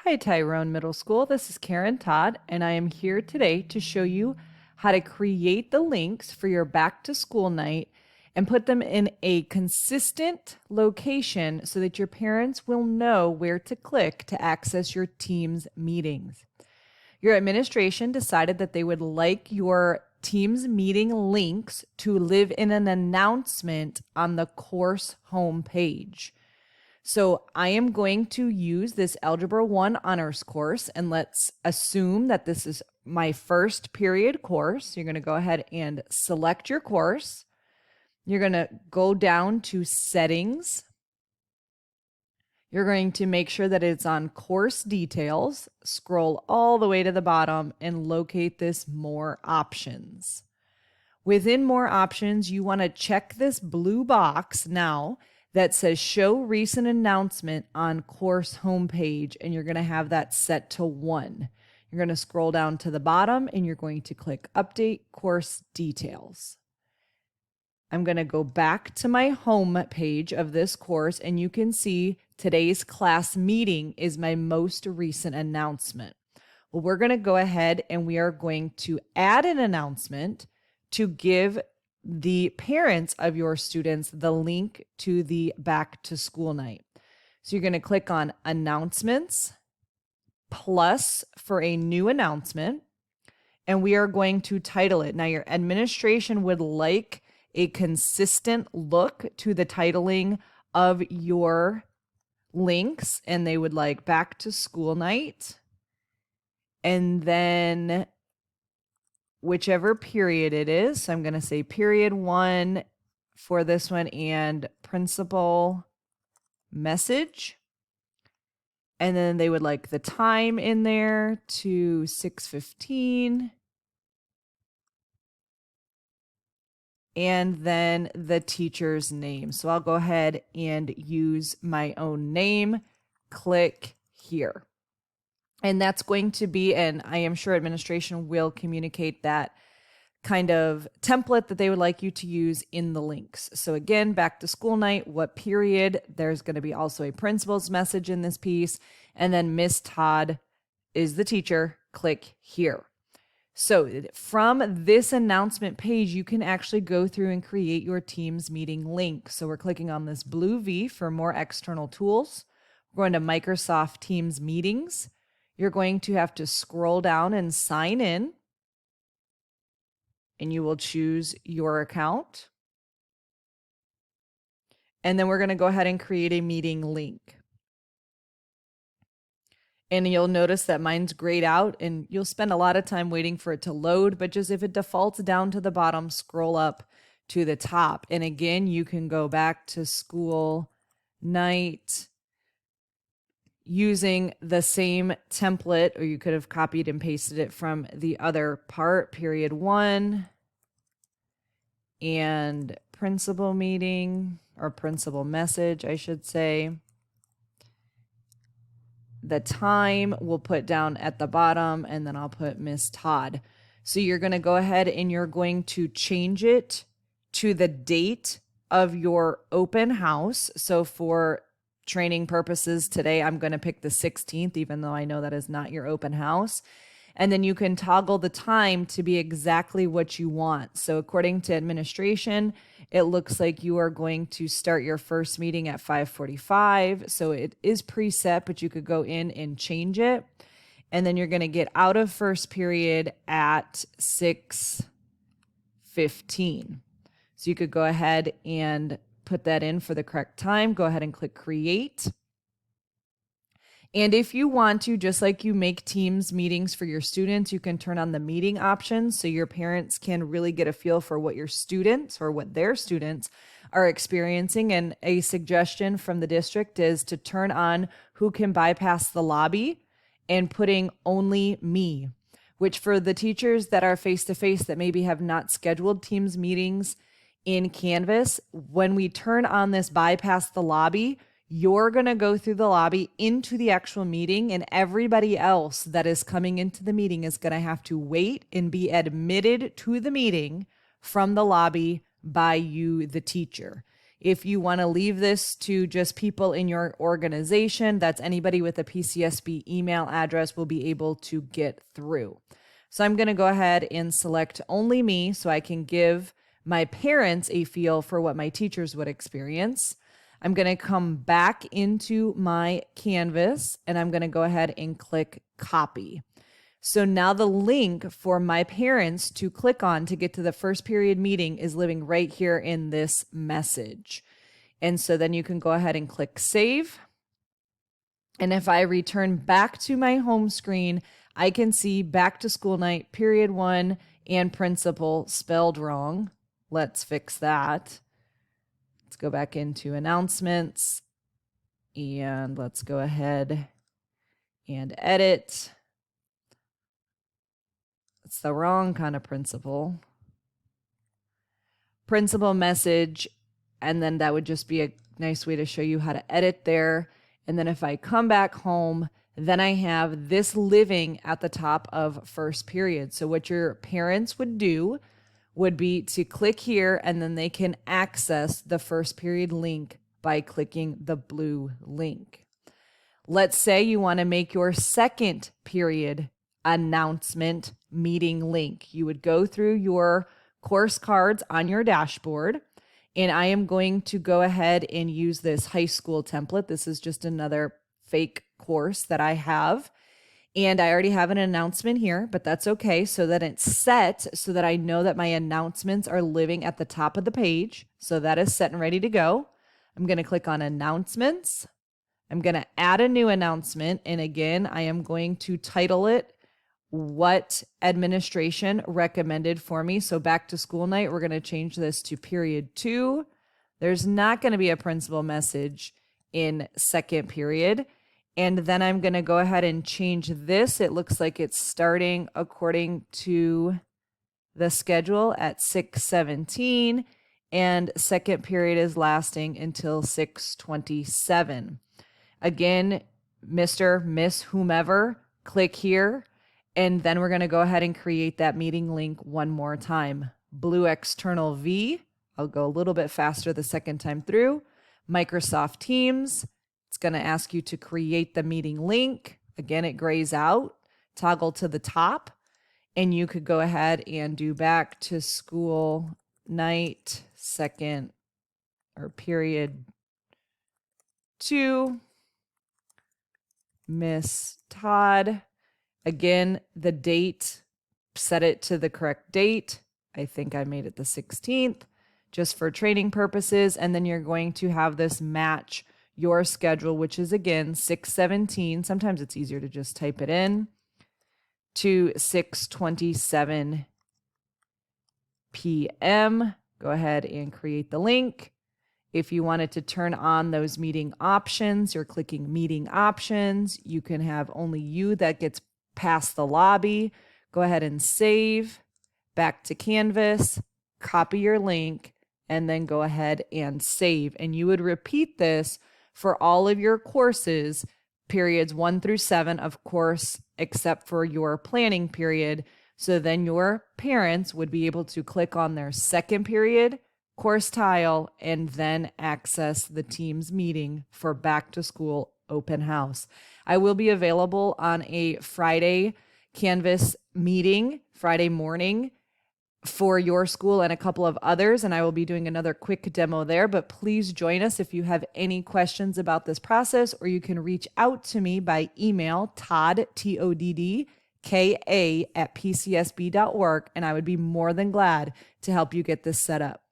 Hi, Tyrone Middle School. This is Karen Todd, and I am here today to show you how to create the links for your back to school night and put them in a consistent location so that your parents will know where to click to access your team's meetings. Your administration decided that they would like your team's meeting links to live in an announcement on the course homepage. So I am going to use this Algebra 1 honors course, and let's assume that this is my first period course. You're going to go ahead and select your course. You're going to go down to settings. You're going to make sure that it's on course details, scroll all the way to the bottom and locate this more options. Within more options, you want to check this blue box now that says show recent announcement on course homepage, and you're going to have that set to 1. You're going to scroll down to the bottom and you're going to click update course details. I'm going to go back to my home page of this course, and you can see today's class meeting is my most recent announcement. Well, we're going to go ahead and we are going to add an announcement to give the parents of your students the link to the back to school night. So you're going to click on announcements plus for a new announcement, and we are going to title it. Now, your administration would like a consistent look to the titling of your links, and they would like back to school night, and then whichever period it is. So I'm going to say period 1 for this one and principal message. And then they would like the time in there to 6:15. And then the teacher's name. So I'll go ahead and use my own name, click here. And that's going to be, and I am sure administration will communicate that kind of template that they would like you to use in the links. So again, back to school night, what period? There's going to be also a principal's message in this piece. And then Miss Todd is the teacher, click here. So from this announcement page, you can actually go through and create your team's meeting link. So we're clicking on this blue V for more external tools. We're going to Microsoft Teams meetings. You're going to have to scroll down and sign in, and you will choose your account. And then we're going to go ahead and create a meeting link. And you'll notice that mine's grayed out, and you'll spend a lot of time waiting for it to load, but just if it defaults down to the bottom, scroll up to the top. And again, you can go back to school night using the same template, or you could have copied and pasted it from the other part, period 1 and principal meeting, or principal message, I should say. The time we'll put down at the bottom, and then I'll put Miss Todd. So you're going to go ahead and you're going to change it to the date of your open house. So for training purposes today, I'm going to pick the 16th, even though I know that is not your open house. And then you can toggle the time to be exactly what you want. So according to administration, it looks like you are going to start your first meeting at 5:45. So it is preset, but you could go in and change it. And then you're going to get out of first period at 6:15. So you could go ahead and put that in for the correct time. Go ahead and click create. And if you want to, just like you make Teams meetings for your students, you can turn on the meeting options so your parents can really get a feel for what your students or what their students are experiencing. And a suggestion from the district is to turn on who can bypass the lobby and putting only me, which for the teachers that are face-to-face that maybe have not scheduled Teams meetings in Canvas, when we turn on this bypass the lobby, you're going to go through the lobby into the actual meeting, and everybody else that is coming into the meeting is going to have to wait and be admitted to the meeting from the lobby by you, the teacher. If you want to leave this to just people in your organization, that's anybody with a PCSB email address will be able to get through. So I'm going to go ahead and select only me so I can give my parents a feel for what my teachers would experience. I'm going to come back into my Canvas and I'm going to go ahead and click copy. So now the link for my parents to click on to get to the first period meeting is living right here in this message. And so then you can go ahead and click save. And if I return back to my home screen, I can see back to school night, period 1 and principal spelled wrong. Let's fix that. Let's go back into announcements and let's go ahead and edit. It's the wrong kind of principal. Principal message, and then that would just be a nice way to show you how to edit there. And then if I come back home, then I have this living at the top of first period. So what your parents would do would be to click here and then they can access the first period link by clicking the blue link. Let's say you want to make your second period announcement meeting link. You would go through your course cards on your dashboard, and I am going to go ahead and use this high school template. This is just another fake course that I have. And I already have an announcement here, but that's okay, so that it's set so that I know that my announcements are living at the top of the page. So that is set and ready to go. I'm going to click on announcements. I'm going to add a new announcement. And again, I am going to title it what administration recommended for me. So back to school night, we're going to change this to period 2. There's not going to be a principal message in second period. And then I'm going to go ahead and change this. It looks like it's starting according to the schedule at 6:17, and second period is lasting until 6:27. Again, Mr., Miss, whomever, click here, and then we're going to go ahead and create that meeting link one more time. Blue external V. I'll go a little bit faster the second time through. Microsoft Teams. It's going to ask you to create the meeting link. Again, it grays out. Toggle to the top, and you could go ahead and do back to school night, second or period 2. Miss Todd. Again, the date, set it to the correct date. I think I made it the 16th, just for training purposes. And then you're going to have this match your schedule, which is again 6:17. Sometimes it's easier to just type it in, to 6:27 p.m. Go ahead and create the link. If you wanted to turn on those meeting options, you're clicking meeting options. You can have only you that gets past the lobby. Go ahead and save, back to Canvas, copy your link, and then go ahead and save. And you would repeat this for all of your courses, periods 1 through 7, of course, except for your planning period. So then your parents would be able to click on their second period course tile and then access the team's meeting for back to school open house. I will be available on a Friday Canvas meeting, Friday morning, for your school and a couple of others, and I will be doing another quick demo there. But please join us if you have any questions about this process, or you can reach out to me by email, Todd, TODDKA @pcsb.org, and I would be more than glad to help you get this set up.